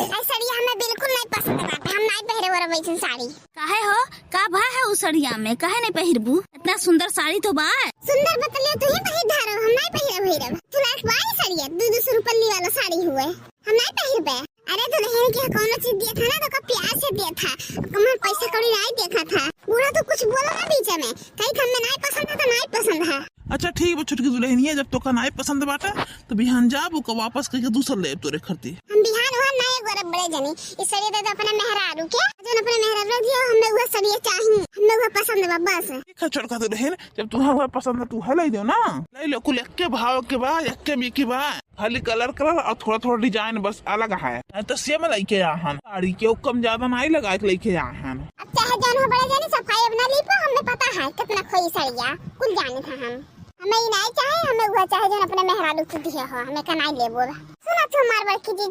साड़ी हमें बिल्कुल नहीं पसंद बाटे, हम नहीं पहरे वाला वैसन साड़ी। काहे हो, का भा है उस साड़िया में, काहे नहीं पहिरबू? इतना सुंदर साड़ी तो बा। सुंदर बतलियो तू ही पहिर धारो, हम नहीं पहिरब। तू लाख बाई साड़ी 200 रुपये वाला साड़ी हुए, हम नहीं पहिरबे। अरे तो नहीं कि कौन चीज दिया था ना तो का प्यार से दिया था, कमर पैसा कौड़ी नहीं देखा था। बूढ़ा तो कुछ बोला ना बीच में, कहीं हमें नहीं पसंद है तो नहीं पसंद है। अच्छा ठीक है छुटकी दुल्हनिया, जब तो का नहीं पसंद बाटा तो बिहान जाबू का वापस करके दूसर ले तोरे खरती। हम बिहान वहां नहीं गोरब बड़े जनी इस सड़ी दे तो अपने मेहरारू के जो अपने मेहरारू दियो, हमें वो सड़ी चाहिए, हमें वो पसंद है बस। ठीक है छोटका दुल्हन, जब तुम्हारा पसंद है तू है ले दो ना, ले लो। कुल एक के भाव के बा, एक के बी के बा, खाली कलर और थोड़ा थोड़ा डिजाइन बस अलग है। तो सेम लेके आहन साड़ी के कम ज्यादा नहीं लगा के लेके आहन। अब चाहे जौन हो बड़े जानी सफाई अपना लीपो, हमें पता है कितना खोई सड़िया कुल जाने था। हम हमें ही नहीं चाहे, हमें वो चाहे जौन अपने मेहरारू को दिया हो, हमें का नहीं लेबो। सुना तो मार बड़की जी